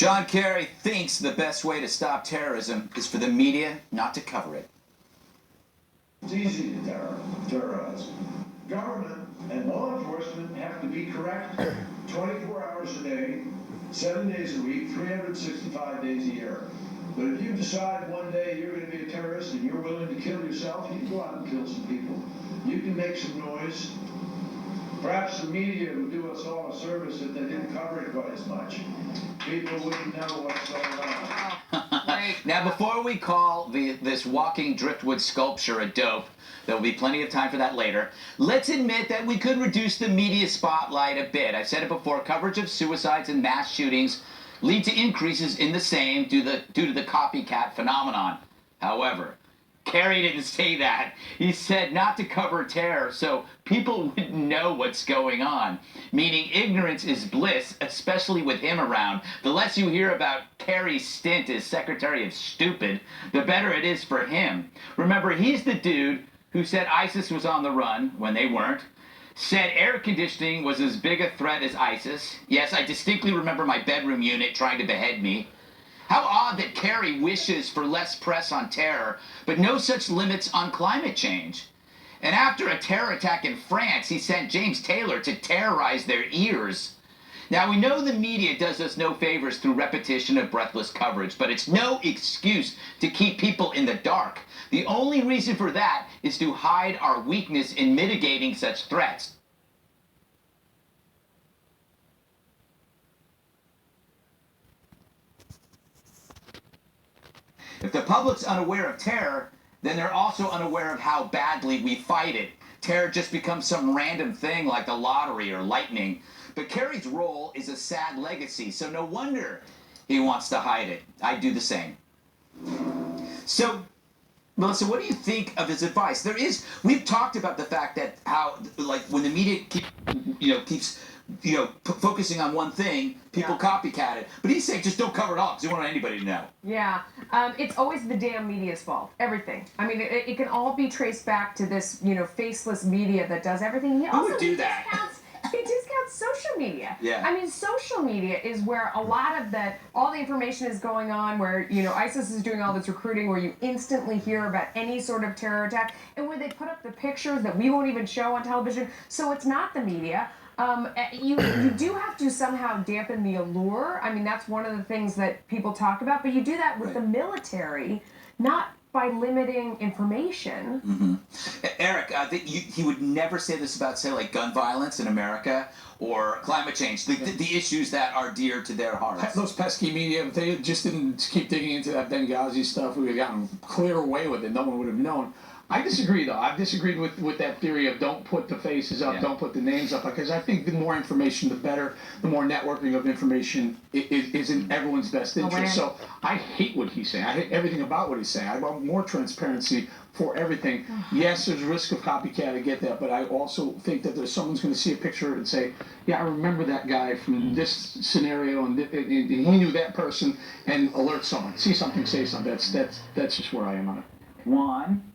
J.Kerry thinks the best way to stop terrorism is for the media not to cover it. It's easy to terrorize. Government and law enforcement have to be correct 24 hours a day, 7 days a week, 365 days a year. But if you decide one day you're going to be a terrorist and you're willing to kill yourself, you can go out and kill some people. You can make some noise. Perhaps the media would do us all a service if they didn't cover it quite as much. People wouldn't know what's going on. Now, before we call this walking driftwood sculpture a dope, there will be plenty of time for that later, let's admit that we could reduce the media spotlight a bit. I've said it before, coverage of suicides and mass shootings lead to increases in the same due to the copycat phenomenon. However, Kerry didn't say that. He said not to cover terror so people wouldn't know what's going on, meaning ignorance is bliss, especially with him around. The less you hear about Kerry's stint as Secretary of Stupid, the better it is for him. Remember, he's the dude who said ISIS was on the run when they weren't, said air conditioning was as big a threat as ISIS. Yes, I distinctly remember my bedroom unit trying to behead me. How odd that Kerry wishes for less press on terror, but no such limits on climate change. And after a terror attack in France, he sent James Taylor to terrorize their ears. Now, we know the media does us no favors through repetition of breathless coverage, but it's no excuse to keep people in the dark. The only reason for that is to hide our weakness in mitigating such threats. If the public's unaware of terror, then they're also unaware of how badly we fight it. Terror just becomes some random thing like the lottery or lightning. But Kerry's role is a sad legacy, so no wonder he wants to hide it. I'd do the same. So, Melissa, what do you think of his advice? We've talked about the fact that how, like, when the media keeps focusing on one thing, people copycat it. But he's saying just don't cover it all because you don't want anybody to know. Yeah, it's always the damn media's fault. Everything. I mean, it can all be traced back to this, faceless media that does everything. Who would do that? He discounts social media. Yeah. I mean, social media is where a lot of all the information is going on, where, ISIS is doing all this recruiting, where you instantly hear about any sort of terror attack, and where they put up the pictures that we won't even show on television. So it's not the media. You do have to somehow dampen the allure. I mean, that's one of the things that people talk about, but you do that with the military, not by limiting information. Mm-hmm. Eric, he would never say this about, say, like gun violence in America or climate change, the issues that are dear to their hearts. Those pesky media, if they just didn't keep digging into that Benghazi stuff, we would have gotten clear away with it. No one would have known. I disagree, though. I've disagreed with that theory of don't put the faces up, don't put the names up, because I think the more information, the better. The more networking of information is in everyone's best interest. So I hate what he's saying. I hate everything about what he's saying. I want more transparency for everything. Yes, there's a risk of copycat, I get that, but I also think that someone's going to see a picture and say, yeah, I remember that guy from this scenario, and he knew that person, and alert someone. See something, say something. That's just where I am on it. Juan?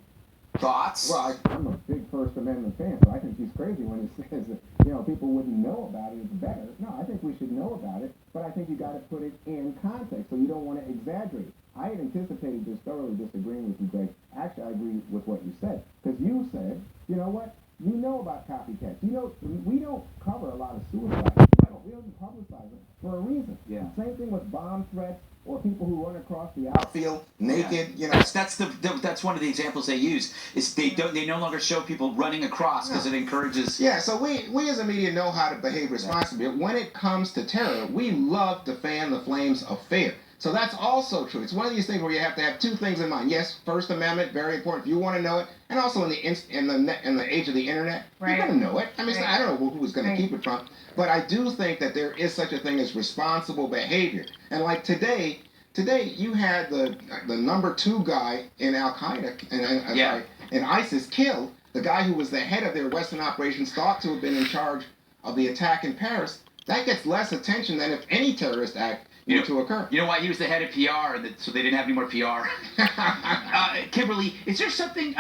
Thoughts? Well, I'm a big First Amendment fan, so I think he's crazy when he says that, people wouldn't know about it, it's better. No, I think we should know about it, but I think you got to put it in context, so you don't want to exaggerate. I had anticipated just thoroughly disagreeing with you, Greg. Actually, I agree with what you said, because you said, you know what? You know about copycats. We don't cover a lot of suicides. We don't publicize them for a reason. Yeah. Same thing with bomb threats or people who run across the outfield naked. That's one of the examples they use. Is they no longer show people running across because it encourages. Yeah. So we as a media know how to behave responsibly. When it comes to terror, we love to fan the flames of fear. So that's also true. It's one of these things where you have to have two things in mind. Yes, First Amendment, very important if you want to know it, and also in the age of the internet, you're going to know it. I mean, I don't know who's going to keep it from, but I do think that there is such a thing as responsible behavior. And like today you had the number 2 guy in Al Qaeda and ISIS killed the guy who was the head of their Western operations, thought to have been in charge of the attack in Paris. That gets less attention than if any terrorist act to occur. You know why? He was the head of PR, so they didn't have any more PR. Kimberly, is there something,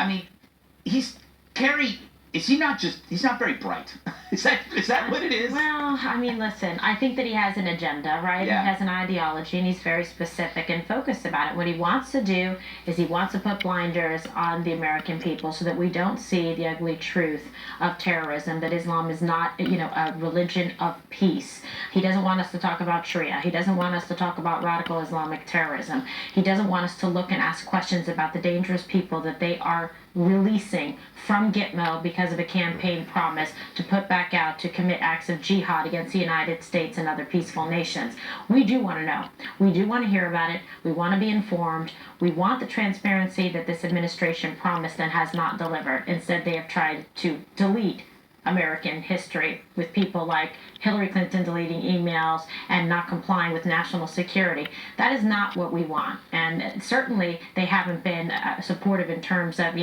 Kerry, he's not very bright. Is that what it is? Well, I mean, listen, I think that he has an agenda, right? Yeah. He has an ideology, and he's very specific and focused about it. What he wants to do is he wants to put blinders on the American people so that we don't see the ugly truth of terrorism, that Islam is not, a religion of peace. He doesn't want us to talk about Sharia. He doesn't want us to talk about radical Islamic terrorism. He doesn't want us to look and ask questions about the dangerous people that they are releasing from Gitmo because of a campaign promise to put back out to commit acts of jihad against the United States and other peaceful nations. We do want to know. We do want to hear about it. We want to be informed. We want the transparency that this administration promised and has not delivered. Instead, they have tried to delete American history with people like Hillary Clinton deleting emails and not complying with national security. That is not what we want. And certainly they haven't been supportive in terms of,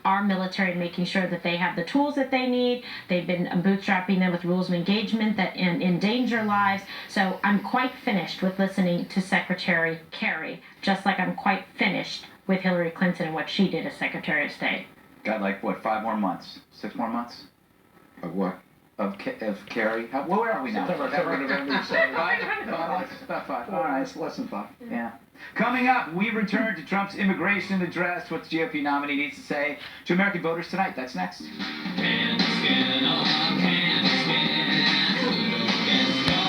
our military making sure that they have the tools that they need. They've been bootstrapping them with rules of engagement that endanger lives. So I'm quite finished with listening to Secretary Kerry, just like I'm quite finished with Hillary Clinton and what she did as Secretary of State. Got 5 more months? 6 more months? Of what? Of Kerry? Where are we now? September, November, December. About 5. All right. It's less than 5. Yeah. Coming up, we return to Trump's immigration address. What the GOP nominee needs to say to American voters tonight. That's next. Can skin on, can skin.